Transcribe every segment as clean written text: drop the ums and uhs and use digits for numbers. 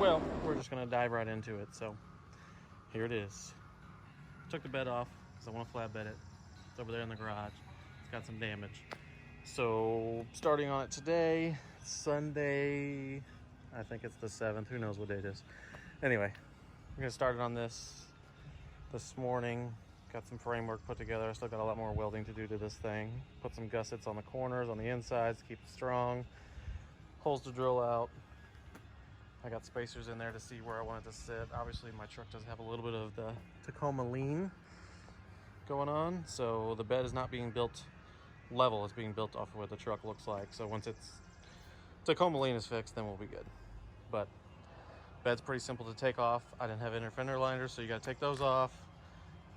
Well, we're just gonna dive right into it. So here it is. Took the bed off because I want to flatbed it. It's over there in the garage. It's got some damage. So starting on it today, Sunday, I think it's the 7th. Who knows what day it is. Anyway, we're gonna start it on this morning. Got some framework put together. I still got a lot more welding to do to this thing. Put some gussets on the corners, on the insides to keep it strong. Holes to drill out. I got spacers in there to see where I want it to sit. Obviously my truck does have a little bit of the Tacoma lean going on, so the bed is not being built level. It's being built off of what the truck looks like. So once it's Tacoma lean is fixed, then we'll be good. But bed's pretty simple to take off. I didn't have inner fender liners, so you got to take those off.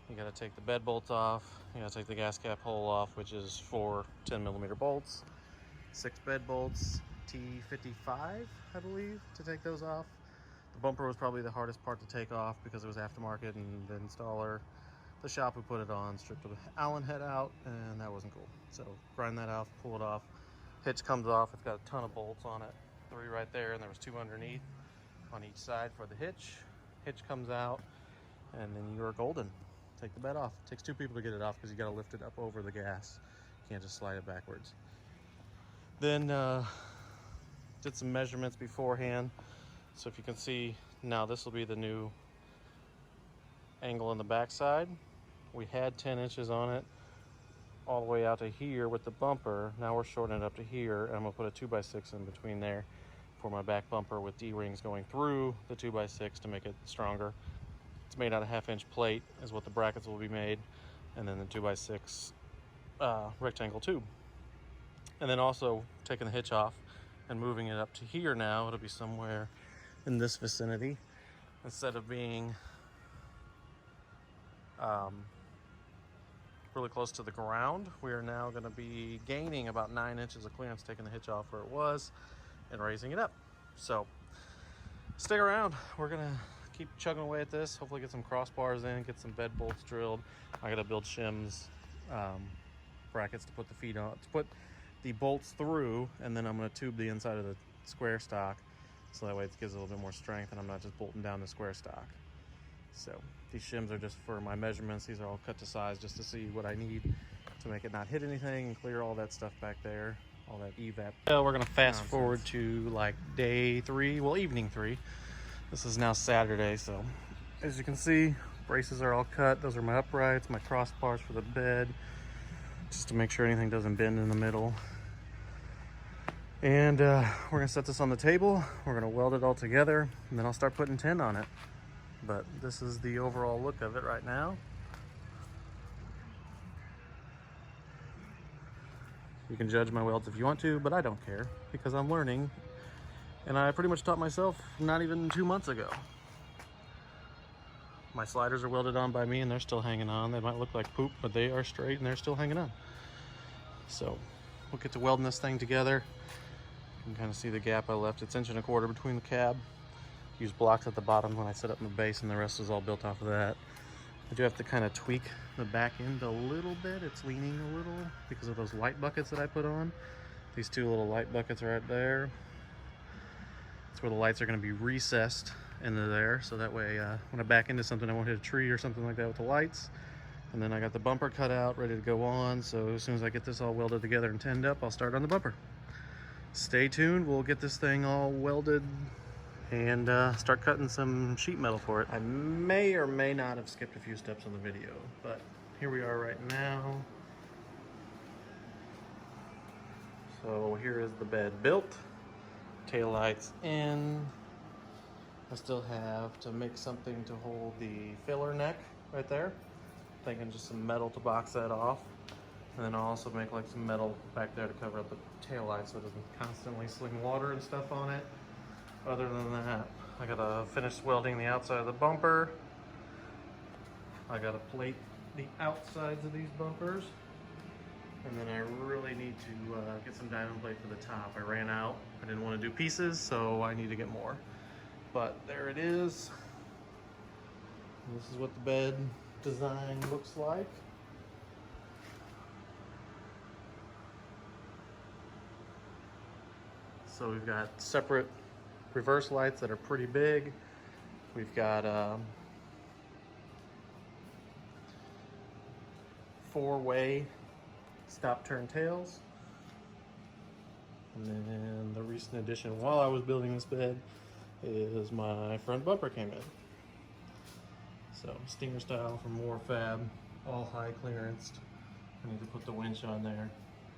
You got to take the bed bolts off. You got to take the gas cap hole off, which is 4 10mm bolts, 6 bed bolts, T55, I believe, to take those off. The bumper was probably the hardest part to take off because it was aftermarket, and the installer, the shop who put it on, stripped the Allen head out, and that wasn't cool. So grind that off, pull it off. Hitch comes off. It's got a ton of bolts on it, 3 right there, and there was 2 underneath on each side for the hitch. Hitch comes out, and then you're golden. Take the bed off. It takes 2 people to get it off because you got to lift it up over the gas. You can't just slide it backwards. Then did some measurements beforehand. So if you can see now, this will be the new angle in the backside. We had 10 inches on it all the way out to here with the bumper. Now we're shortening it up to here, and I'm gonna put a 2x6 in between there for my back bumper with D-rings going through the 2x6 to make it stronger. It's made out of 1/2-inch plate is what the brackets will be made, and then the 2x6 rectangle tube. And then also taking the hitch off and moving it up to here. Now it'll be somewhere in this vicinity instead of being really close to the ground. We are now going to be gaining about 9 inches of clearance, taking the hitch off where it was and raising it up. So stick around. We're gonna keep chugging away at this, hopefully get some crossbars in, get some bed bolts drilled. I gotta build shims brackets to put the feet on, to put the bolts through, and then I'm going to tube the inside of the square stock so that way it gives a little bit more strength and I'm not just bolting down the square stock. So these shims are just for my measurements. These are all cut to size just to see what I need to make it not hit anything and clear all that stuff back there, all that evap. So we're going to fast forward to like day 3, well, evening 3. This is now Saturday, so as you can see, braces are all cut. Those are my uprights, my crossbars for the bed, just to make sure anything doesn't bend in the middle. And we're gonna set this on the table. We're gonna weld it all together, and then I'll start putting tin on it. But this is the overall look of it right now. You can judge my welds if you want to, but I don't care because I'm learning, and I pretty much taught myself not even 2 months ago. My sliders are welded on by me and they're still hanging on. They might look like poop, but they are straight and they're still hanging on. So we'll get to welding this thing together. You can kind of see the gap I left. It's 1.25 inches between the cab. Use blocks at the bottom when I set up my base, and the rest is all built off of that. I do have to kind of tweak the back end a little bit. It's leaning a little because of those light buckets that I put on. These 2 little light buckets are right there. That's where the lights are going to be recessed into there, so that way when I back into something I won't hit a tree or something like that with the lights. And then I got the bumper cut out ready to go on, so as soon as I get this all welded together and tinned up, I'll start on the bumper. Stay tuned. We'll get this thing all welded and start cutting some sheet metal for it. I may or may not have skipped a few steps on the video, but here we are right now. So here is the bed built, tail lights in. I still have to make something to hold the filler neck right there. Thinking just some metal to box that off. And then I'll also make like some metal back there to cover up the tail light so it doesn't constantly sling water and stuff on it. Other than that, I gotta finish welding the outside of the bumper. I gotta plate the outsides of these bumpers. And then I really need to get some diamond plate for the top. I ran out. I didn't want to do pieces, so I need to get more. But there it is. This is what the bed design looks like. So we've got separate reverse lights that are pretty big. We've got 4-way stop turn tails. And then the recent addition while I was building this bed is my front bumper came in. So Stinger style from Warfab, all high clearance. I need to put the winch on there,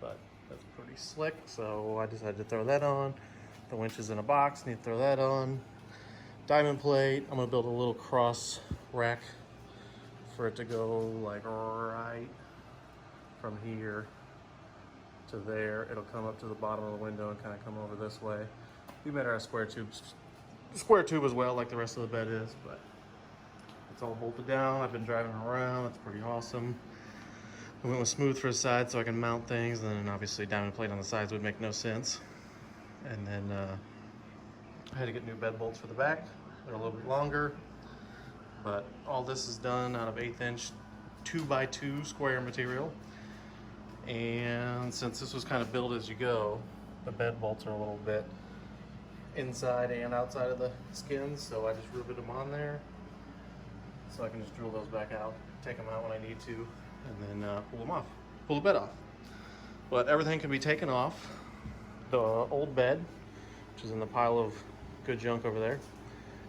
but that's pretty slick, so I decided to throw that on. The winch is in a box, need to throw that on. Diamond plate, I'm gonna build a little cross rack for it to go like right from here to there. It'll come up to the bottom of the window and kind of come over this way. Be better at square tube as well, like the rest of the bed is, but it's all bolted down. I've been driving around, it's pretty awesome. I went with smooth for the side so I can mount things, and then obviously diamond plate on the sides would make no sense. And then I had to get new bed bolts for the back. They're a little bit longer, but all this is done out of 1/8 inch 2x2 square material. And since this was kind of built as you go, the bed bolts are a little bit inside and outside of the skins, so I just riveted them on there so I can just drill those back out, take them out when I need to, and then pull them off, pull the bed off. But everything can be taken off. The old bed, which is in the pile of good junk over there,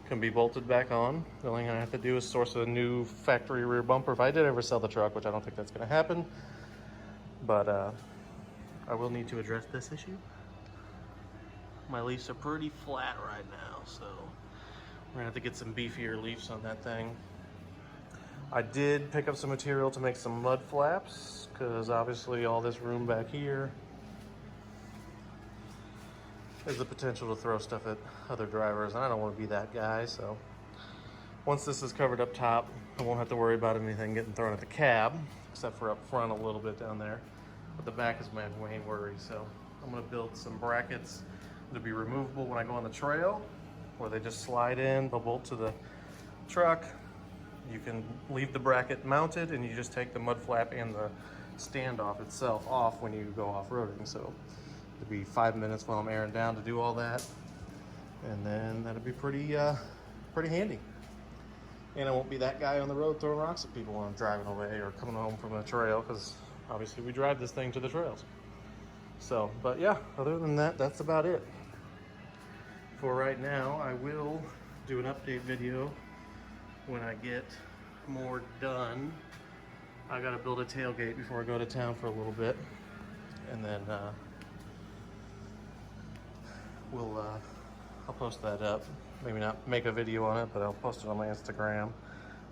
can be bolted back on. The only thing I have to do is source a new factory rear bumper if I did ever sell the truck, which I don't think that's going to happen. But I will need to address this issue. My leaves are pretty flat right now, so we're gonna have to get some beefier leaves on that thing. I did pick up some material to make some mud flaps, because obviously all this room back here has the potential to throw stuff at other drivers, and I don't want to be that guy. So once this is covered up top, I won't have to worry about anything getting thrown at the cab, except for up front a little bit down there. But the back is my main worry, so I'm going to build some brackets that'll be removable when I go on the trail, where they just slide in, they'll bolt to the truck. You can leave the bracket mounted, and you just take the mud flap and the standoff itself off when you go off-roading. So it'll be 5 minutes while I'm airing down to do all that, and then that'll be pretty handy. And I won't be that guy on the road throwing rocks at people when I'm driving away or coming home from a trail, because obviously we drive this thing to the trails. So, but yeah, other than that, that's about it. For right now, I will do an update video when I get more done. I gotta build a tailgate before I go to town for a little bit, and then I'll post that up. Maybe not make a video on it, but I'll post it on my Instagram,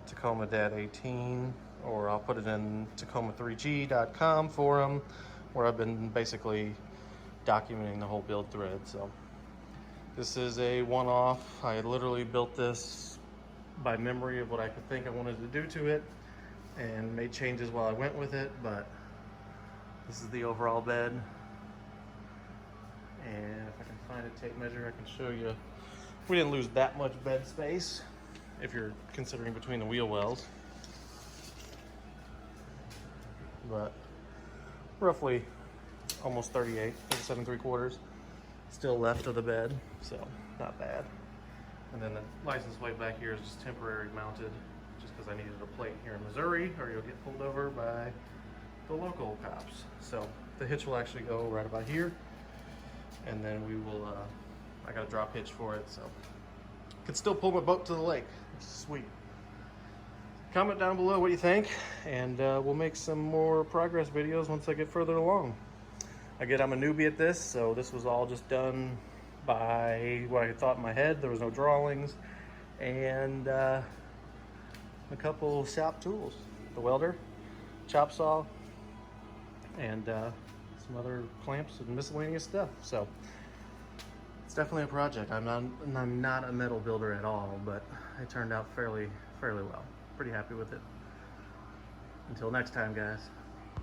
Tacoma Dad 18, or I'll put it in Tacoma3g.com forum, where I've been basically documenting the whole build thread. So this is a one-off. I literally built this by memory of what I could think I wanted to do to it, and made changes while I went with it, but this is the overall bed. And if I can find a tape measure, I can show you. We didn't lose that much bed space if you're considering between the wheel wells, but roughly almost 38, 37 3/4 still left of the bed, so not bad. And then the license plate back here is just temporary mounted, just because I needed a plate here in Missouri, or you'll get pulled over by the local cops. So the hitch will actually go right about here, and then we will, I got a drop hitch for it, so I can still pull my boat to the lake, which is sweet. Comment down below what you think, and we'll make some more progress videos once I get further along. Again, I'm a newbie at this, so this was all just done by what I thought in my head. There was no drawings, and a couple shop tools, the welder, chop saw, and some other clamps and miscellaneous stuff. So it's definitely a project. I'm not a metal builder at all, but it turned out fairly well. Pretty happy with it. Until next time, guys.